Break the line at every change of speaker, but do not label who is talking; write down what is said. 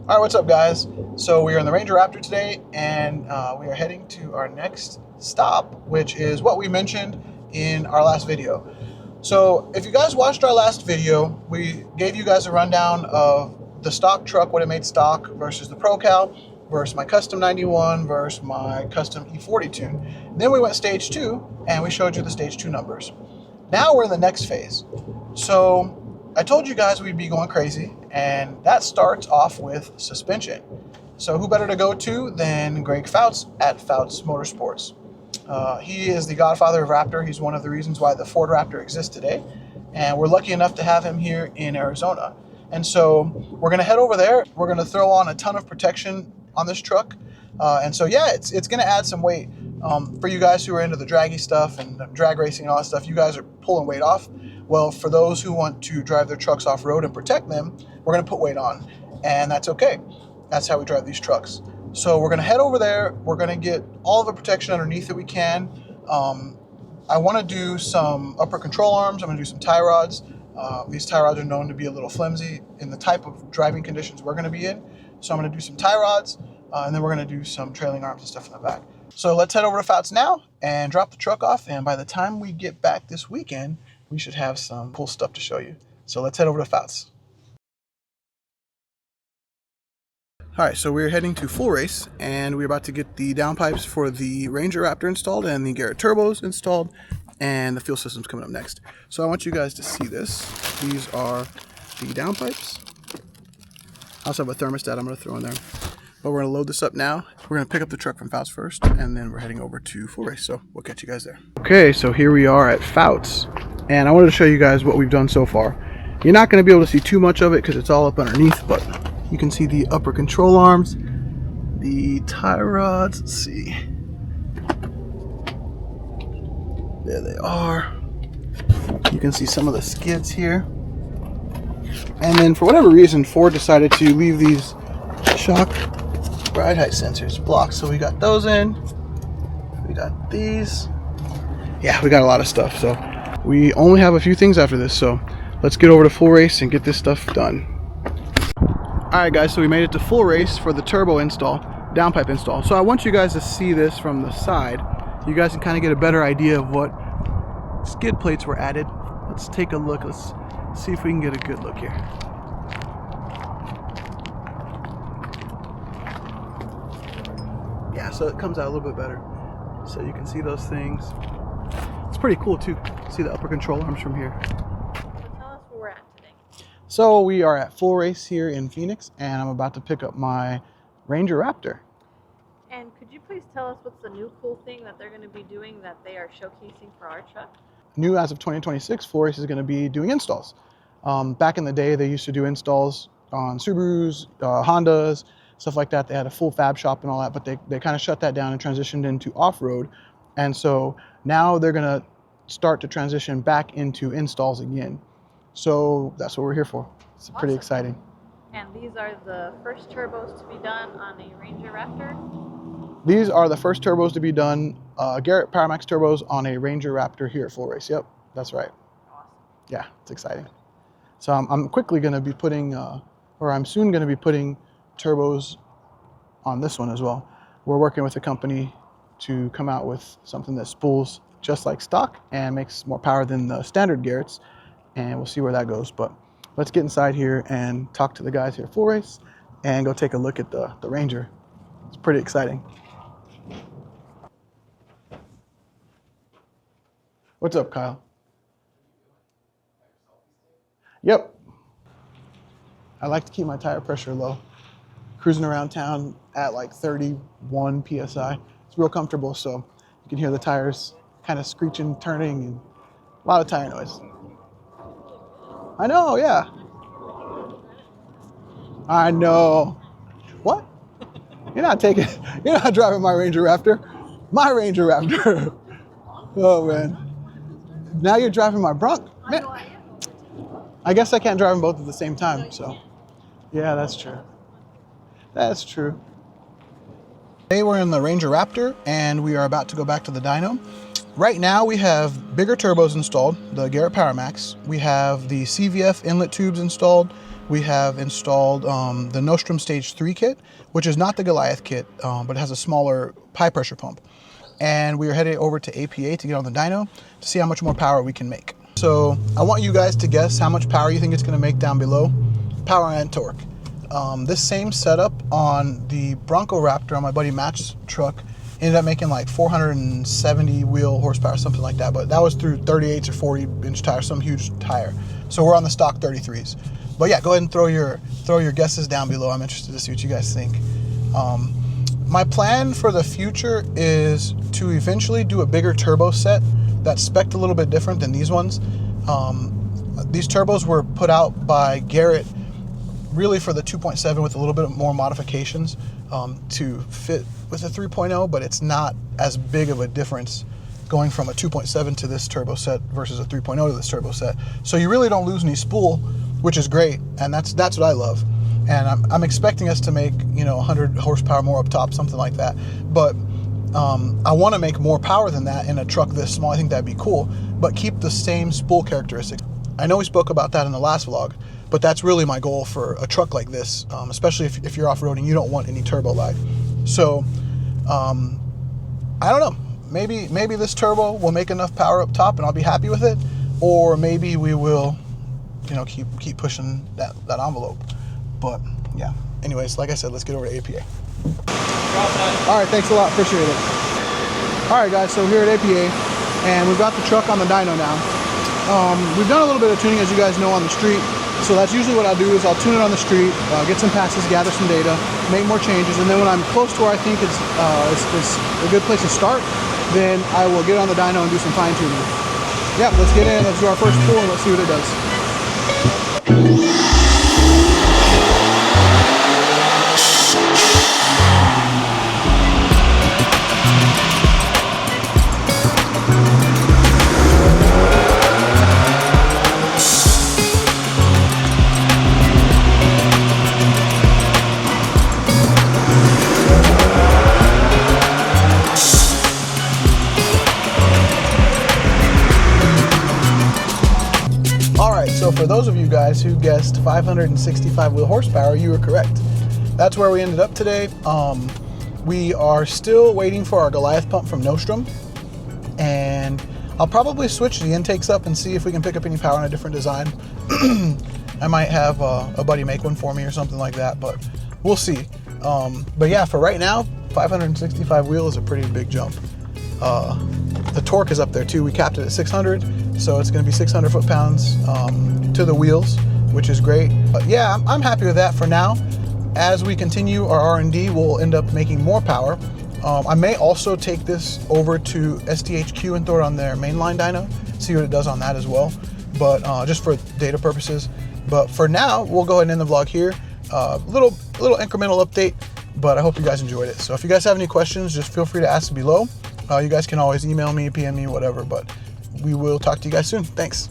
Alright, what's up guys? So we are in the Ranger Raptor today, and we are heading to our next stop, which is what we mentioned in our last video. So if you guys watched our last video, we gave you guys a rundown of the stock truck, what it made stock versus the ProCal, versus my custom 91 versus my custom E40 tune. Then we went stage 2 and we showed you the stage 2 numbers. Now we're in the next phase. So I told you guys we'd be going crazy, and that starts off with suspension. So who better to go to than Greg Fouts at Fouts Motorsports. He is the godfather of Raptor. He's one of the reasons why the Ford Raptor exists today, and we're lucky enough to have him here in Arizona. And so we're going to head over there. We're going to throw on a ton of protection on this truck, and so yeah, it's going to add some weight. For you guys who are into the draggy stuff and drag racing and all that stuff, you guys are pulling weight off. Well, for those who want to drive their trucks off-road and protect them, we're going to put weight on, and that's okay. That's how we drive these trucks. So we're going to head over there. We're going to get all of the protection underneath that we can. I want to do some upper control arms. I'm going to do some tie rods. These tie rods are known to be a little flimsy in the type of driving conditions we're going to be in. So I'm going to do some tie rods, and then we're going to do some trailing arms and stuff in the back. So let's head over to Fouts now and drop the truck off, and by the time we get back this weekend, we should have some cool stuff to show you. So let's head over to Fouts. Alright, so we're heading to Full Race, and we're about to get the downpipes for the Ranger Raptor installed and the Garrett Turbos installed, and the fuel system's coming up next. So I want you guys to see this. These are the downpipes. I also have a thermostat I'm going to throw in there. But we're going to load this up now. We're going to pick up the truck from Fouts first, and then we're heading over to Full Race, so we'll catch you guys there. Okay, so here we are at Fouts, and I wanted to show you guys what we've done so far. You're not going to be able to see too much of it because it's all up underneath, but you can see the upper control arms, the tie rods. Let's see. There they are. You can see some of the skids here. And then for whatever reason, Ford decided to leave these shock ride height sensors blocked, so we got those in. We got these. Yeah, we got a lot of stuff, so we only have a few things after this, so let's get over to Full Race and get this stuff done. Alright guys, so we made it to Full Race for the turbo install, downpipe install. So I want you guys to see this from the side. You guys can kind of get a better idea of what skid plates were added. Let's take a look. Let's see if we can get a good look here. Yeah, so it comes out a little bit better. So you can see those things. It's pretty cool too. See the upper control arms from here.
Tell us where we're at today.
So we are at Full Race here in Phoenix, and I'm about to pick up my Ranger Raptor.
And could you please tell us what's the new cool thing that they're going to be doing that they are showcasing for our truck?
New as of 2026, Full Race is going to be doing installs. Back in the day, they used to do installs on Subarus, Hondas, stuff like that. They had a full fab shop and all that, but they kind of shut that down and transitioned into off-road. And so now they're going to start to transition back into installs again. So that's what we're here for. It's pretty exciting.
And these are the first turbos to be done on a Ranger Raptor?
These are the first turbos to be done, Garrett Powermax turbos on a Ranger Raptor here at Full Race. Yep, that's right.
Awesome.
Yeah, it's exciting. So I'm quickly going to be putting, or I'm soon going to be putting turbos on this one as well. We're working with a company to come out with something that spools just like stock and makes more power than the standard Garrett's, and we'll see where that goes. But let's get inside here and talk to the guys here at Full Race and go take a look at the Ranger. It's pretty exciting. What's up, Kyle? Yep. I like to keep my tire pressure low. Cruising around town at like 31 PSI. It's real comfortable, so you can hear the tires kind of screeching, turning, and a lot of tire noise. I know, yeah. I know. What? You're not driving my Ranger Raptor. My Ranger Raptor. Oh, man. Now you're driving my Bronc. Man, I guess I can't drive them both at the same time, so. Yeah, that's true. That's true. Today we're in the Ranger Raptor, and we are about to go back to the dyno. Right now we have bigger turbos installed, the Garrett Powermax. We have the CVF inlet tubes installed. we have installed the Nostrum Stage 3 kit, which is not the Goliath kit, but it has a smaller high pressure pump. And we are headed over to APA to get on the dyno to see how much more power we can make. So I want you guys to guess how much power you think it's going to make down below, power and torque. This same setup on the Bronco Raptor on my buddy Matt's truck ended up making like 470 wheel horsepower, something like that. But that was through 38s or 40 inch tires, some huge tire. So we're on the stock 33s. But yeah, go ahead and throw your guesses down below. I'm interested to see what you guys think. My plan for the future is to eventually do a bigger turbo set that's spec'd a little bit different than these ones. These turbos were put out by Garrett really for the 2.7 with a little bit more modifications to fit with a 3.0, but it's not as big of a difference going from a 2.7 to this turbo set versus a 3.0 to this turbo set. So you really don't lose any spool, which is great, and that's what I love. And I'm expecting us to make, you know, 100 horsepower more up top, something like that. But I want to make more power than that in a truck this small. I think that'd be cool, but keep the same spool characteristics. I know we spoke about that in the last vlog, but that's really my goal for a truck like this, especially if you're off-roading, you don't want any turbo lag. So I don't know, maybe this turbo will make enough power up top and I'll be happy with it, or maybe we will, you know, keep pushing that envelope. But yeah, anyways, like I said, let's get over to APA. All right, thanks a lot, appreciate it. All right guys, so here at APA, and we've got the truck on the dyno now. We've done a little bit of tuning, as you guys know, on the street. So that's usually what I'll do is I'll tune it on the street, get some passes, gather some data, make more changes, and then when I'm close to where I think it's a good place to start, then I will get on the dyno and do some fine tuning. Yeah, let's get in, let's do our first pull and let's see what it does. So for those of you guys who guessed 565 wheel horsepower, you were correct. That's where we ended up today. We are still waiting for our Goliath pump from Nostrum, and I'll probably switch the intakes up and see if we can pick up any power in a different design. I might have a buddy make one for me or something like that, but we'll see. But yeah, for right now, 565 wheel is a pretty big jump. The torque is up there too. We capped it at 600, so it's going to be 600 foot-pounds to the wheels, which is great. But yeah, I'm happy with that for now. As we continue our R&D, we'll end up making more power. I may also take this over to STHQ and throw it on their mainline dyno, see what it does on that as well, but just for data purposes. But for now, we'll go ahead and end the vlog here. Little incremental update, but I hope you guys enjoyed it. So if you guys have any questions, just feel free to ask below. You guys can always email me, PM me, whatever, but we will talk to you guys soon. Thanks.